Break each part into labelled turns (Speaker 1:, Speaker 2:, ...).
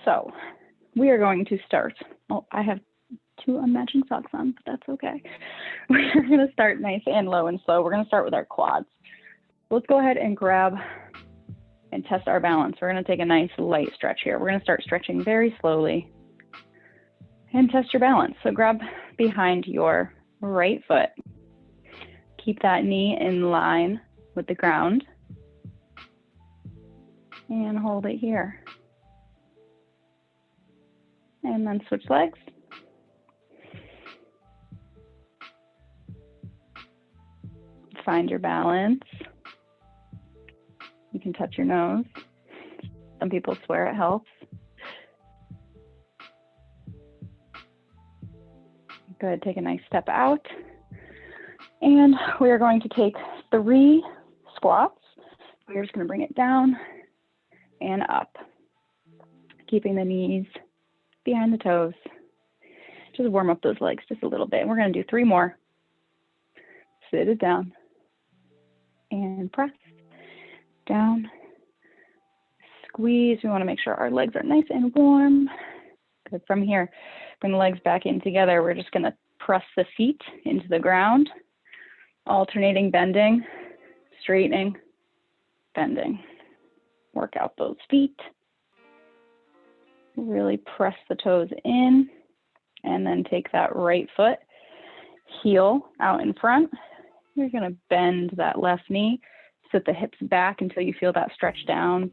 Speaker 1: So we are going to start. Oh, I have 2 unmatching socks on, but that's okay. We're going to start nice and low and slow. We're going to start with our quads. Let's go ahead and grab and test our balance. We're going to take a nice light stretch here. We're going to start stretching very slowly and test your balance. So grab behind your right foot. Keep that knee in line with the ground and hold it here. And then switch legs. Find your balance. You can touch your nose. Some people swear it helps. Good, take a nice step out. And we are going to take 3 squats. We're just going to bring it down and up, keeping the knees behind the toes. Just warm up those legs just a little bit. We're going to do 3 more. Sit it down and press down. Squeeze. We want to make sure our legs are nice and warm. Good. From here, bring the legs back in together. We're just going to press the feet into the ground, alternating bending, straightening, bending. Work out those feet. Really press the toes in, and then take that right foot, heel out in front. You're going to bend that left knee, sit the hips back until you feel that stretch down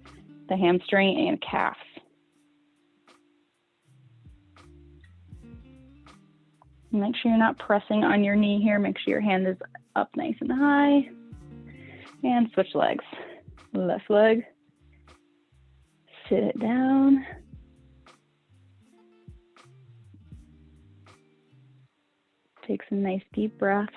Speaker 1: the hamstring and calf. Make sure you're not pressing on your knee here. Make sure your hand is up nice and high. And switch legs. Left leg. Sit it down. Take some nice deep breaths.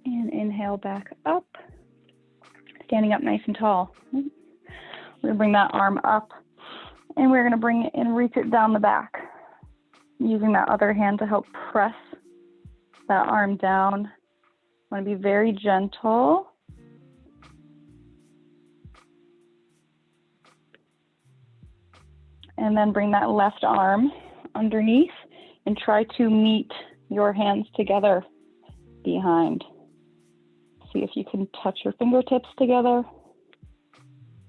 Speaker 1: And inhale back up. Standing up nice and tall. We're going to bring that arm up, and we're going to bring it and reach it down the back. Using that other hand to help press that arm down. Want to be very gentle. And then bring that left arm underneath and try to meet your hands together behind. See if you can touch your fingertips together.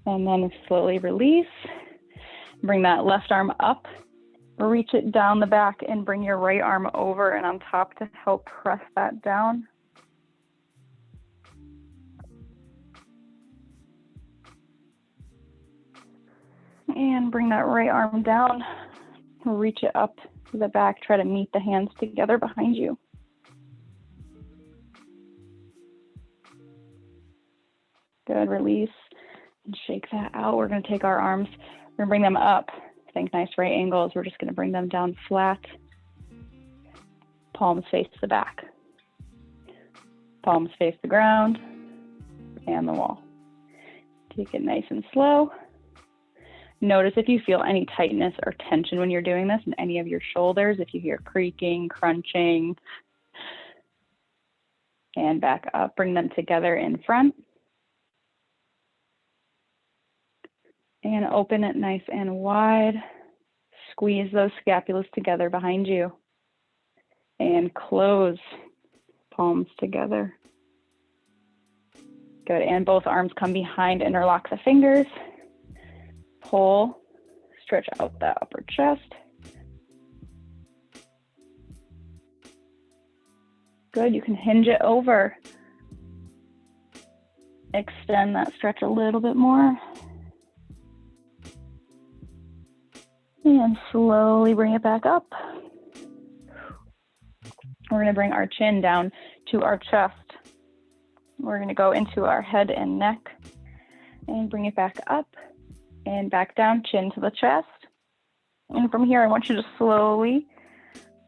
Speaker 1: And then slowly release. Bring that left arm up. Reach it down the back and bring your right arm over and on top to help press that down. And bring that right arm down. Reach it up to the back. Try to meet the hands together behind you. Good, release and shake that out. We're going to take our arms, we're going to bring them up. Think nice right angles. We're just going to bring them down flat. Palms face the back. Palms face the ground and the wall. Take it nice and slow. Notice if you feel any tightness or tension when you're doing this in any of your shoulders, if you hear creaking, crunching, and back up. Bring them together in front. And open it nice and wide. Squeeze those scapulas together behind you. And close, palms together. Good, and both arms come behind, interlock the fingers. Pull, stretch out that upper chest. Good, you can hinge it over. Extend that stretch a little bit more. And slowly bring it back up. We're going to bring our chin down to our chest. We're going to go into our head and neck and bring it back up and back down, chin to the chest. And from here, I want you to slowly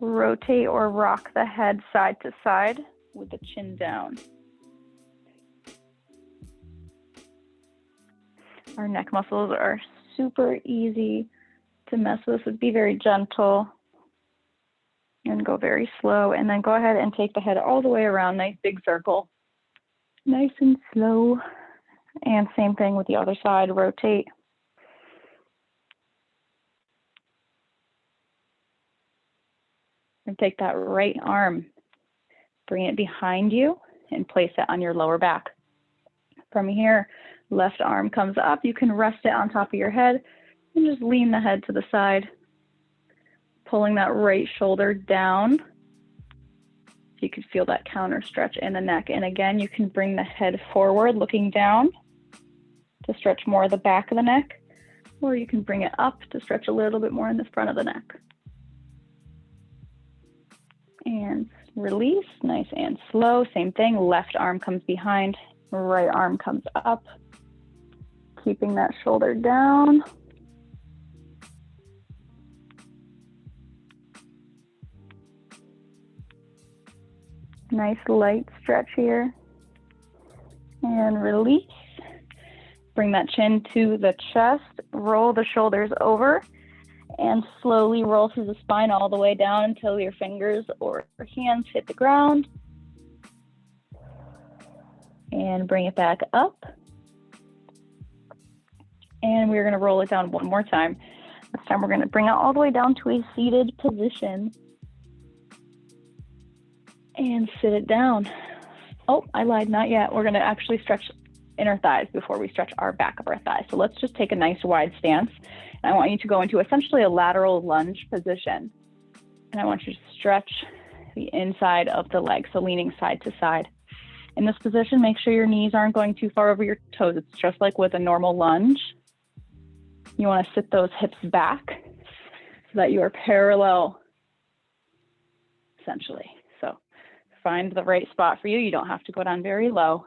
Speaker 1: rotate or rock the head side to side with the chin down. Our neck muscles are super easy to mess with. So be very gentle and go very slow. And then go ahead and take the head all the way around, nice big circle. Nice and slow. And same thing with the other side, rotate. And take that right arm, bring it behind you and place it on your lower back. From here, left arm comes up. You can rest it on top of your head and just lean the head to the side, pulling that right shoulder down. So you can feel that counter stretch in the neck. And again, you can bring the head forward, looking down to stretch more of the back of the neck, or you can bring it up to stretch a little bit more in the front of the neck. And release, nice and slow. Same thing, left arm comes behind, right arm comes up. Keeping that shoulder down. Nice light stretch here. And release. Bring that chin to the chest, roll the shoulders over, and slowly roll through the spine all the way down until your fingers or hands hit the ground. And bring it back up. And we're gonna roll it down one more time. This time we're gonna bring it all the way down to a seated position. And sit it down. Oh, I lied, not yet. We're gonna actually stretch inner thighs before we stretch our back of our thighs. So let's just take a nice wide stance. And I want you to go into essentially a lateral lunge position. And I want you to stretch the inside of the leg, so leaning side to side. In this position, make sure your knees aren't going too far over your toes. It's just like with a normal lunge. You want to sit those hips back so that you are parallel, essentially. So find the right spot for you. You don't have to go down very low.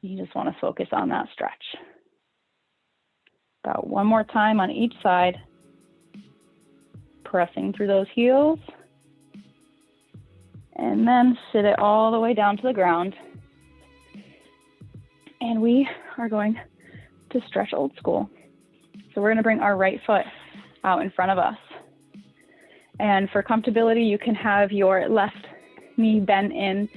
Speaker 1: You just want to focus on that stretch. About one more time on each side. Pressing through those heels. And then sit it all the way down to the ground. And we are going to stretch old school. So we're going to bring our right foot out in front of us. And for comfortability, you can have your left knee bent in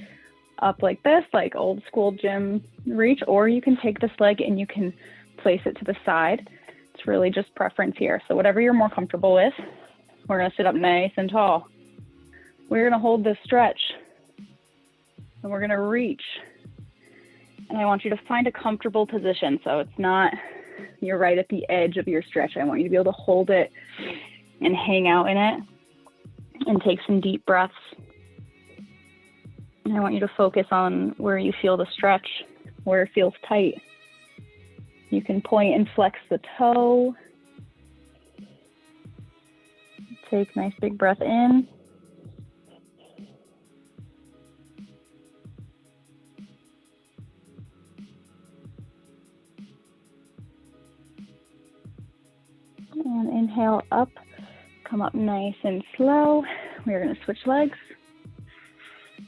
Speaker 1: up like this, like old school gym reach, or you can take this leg and you can place it to the side. It's really just preference here. So whatever you're more comfortable with, we're going to sit up nice and tall. We're going to hold this stretch and we're going to reach. And I want you to find a comfortable position. So it's not, you're right at the edge of your stretch. I want you to be able to hold it and hang out in it and take some deep breaths. And I want you to focus on where you feel the stretch, where it feels tight. You can point and flex the toe. Take a nice big breath in. And inhale up, come up nice and slow. We're going to switch legs.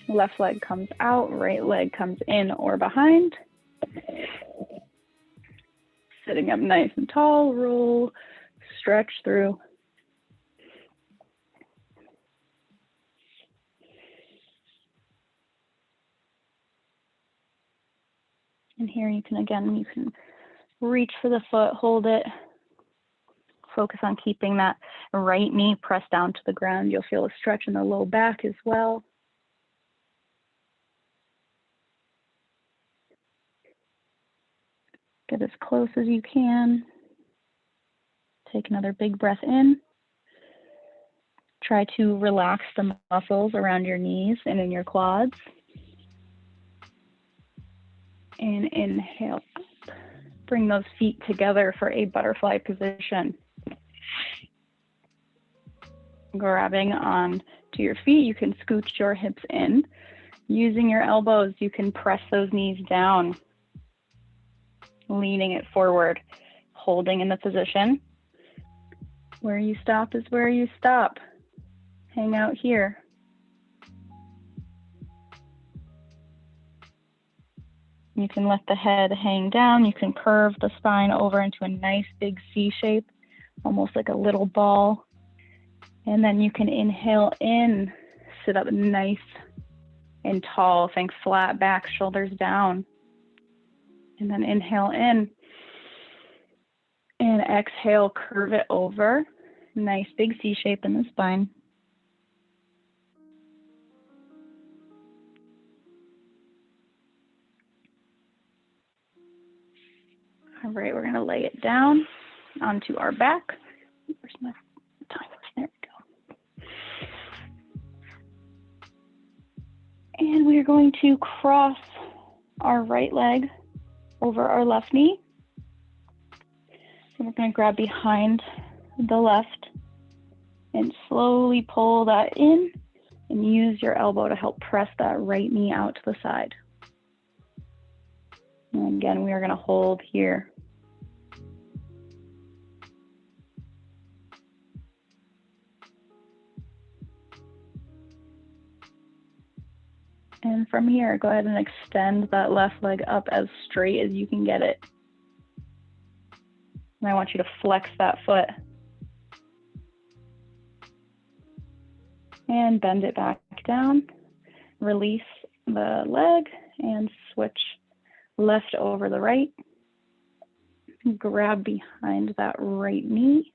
Speaker 1: Left leg comes out, right leg comes in or behind. Sitting up nice and tall, roll, stretch through. And here you can reach for the foot, hold it. Focus on keeping that right knee pressed down to the ground. You'll feel a stretch in the low back as well. Get as close as you can. Take another big breath in. Try to relax the muscles around your knees and in your quads. And inhale up. Bring those feet together for a butterfly position. Grabbing on to your feet, you can scooch your hips in. Using your elbows, you can press those knees down. Leaning it forward, holding in the position. Where you stop is where you stop. Hang out here. You can let the head hang down. You can curve the spine over into a nice big C shape, almost like a little ball. And then you can inhale in, sit up nice in tall. Think flat back, shoulders down. And then inhale in. And exhale, curve it over. Nice big C shape in the spine. All right, we're gonna lay it down onto our back. Where's my timer? There we go. And we are going to cross our right leg over our left knee. So we're going to grab behind the left and slowly pull that in and use your elbow to help press that right knee out to the side. And again, we are going to hold here. And from here, go ahead and extend that left leg up as straight as you can get it. And I want you to flex that foot. And bend it back down. Release the leg and switch left over the right. Grab behind that right knee.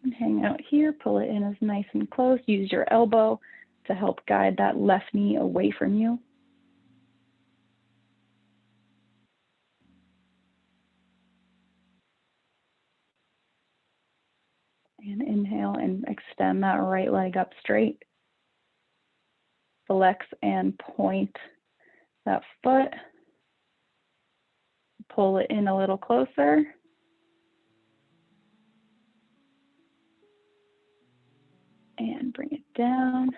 Speaker 1: And hang out here, pull it in as nice and close. Use your elbow to help guide that left knee away from you. And inhale and extend that right leg up straight. Flex and point that foot. Pull it in a little closer. And bring it down.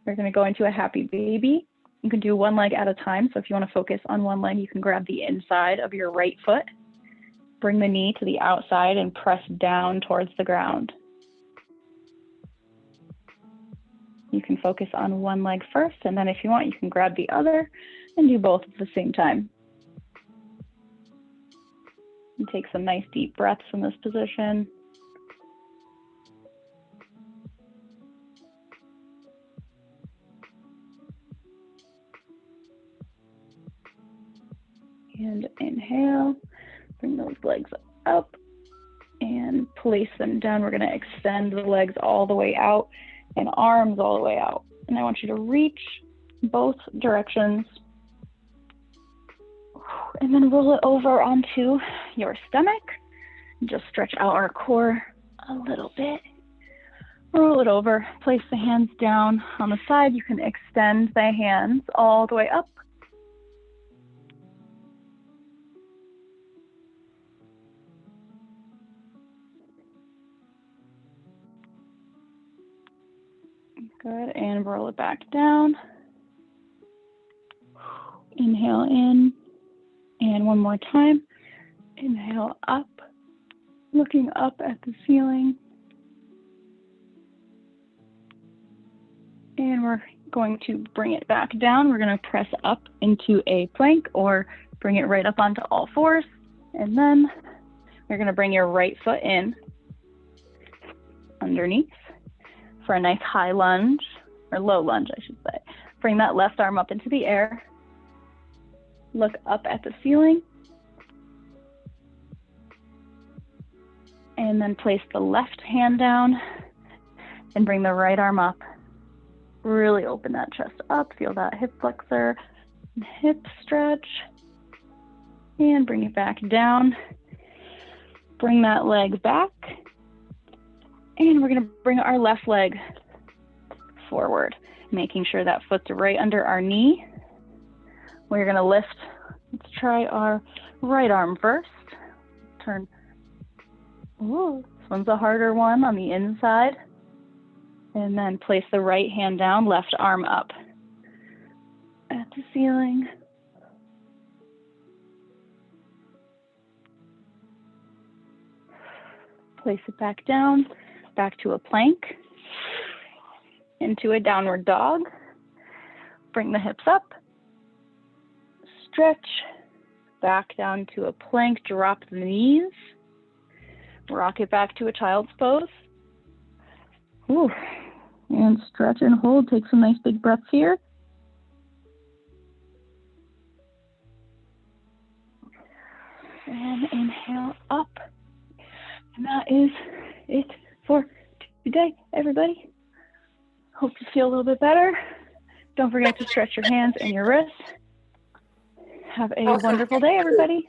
Speaker 1: We're going to go into a happy baby. You can do one leg at a time. So if you want to focus on one leg, you can grab the inside of your right foot. Bring the knee to the outside and press down towards the ground. You can focus on one leg first, and then if you want, you can grab the other and do both at the same time. And take some nice deep breaths in this position. And inhale, bring those legs up and place them down. We're going to extend the legs all the way out and arms all the way out. And I want you to reach both directions and then roll it over onto your stomach. Just stretch out our core a little bit. Roll it over, place the hands down on the side. You can extend the hands all the way up. Good, and roll it back down. Inhale in, and one more time. Inhale up, looking up at the ceiling. And we're going to bring it back down. We're going to press up into a plank or bring it right up onto all fours. And then you're going to bring your right foot in underneath for a nice high lunge, or low lunge, I should say. Bring that left arm up into the air. Look up at the ceiling. And then place the left hand down and bring the right arm up. Really open that chest up. Feel that hip flexor, hip stretch. And bring it back down. Bring that leg back. And we're going to bring our left leg forward, making sure that foot's right under our knee. We're going to lift. Let's try our right arm first. Turn. Ooh, this one's a harder one on the inside. And then place the right hand down, left arm up at the ceiling. Place it back down, back to a plank, into a downward dog. Bring the hips up, stretch, back down to a plank, drop the knees, rock it back to a child's pose. Ooh. And stretch and hold. Take some nice big breaths here. And inhale up. And that is it for today, everybody. Hope you feel a little bit better. Don't forget to stretch your hands and your wrists. Have a wonderful day, everybody.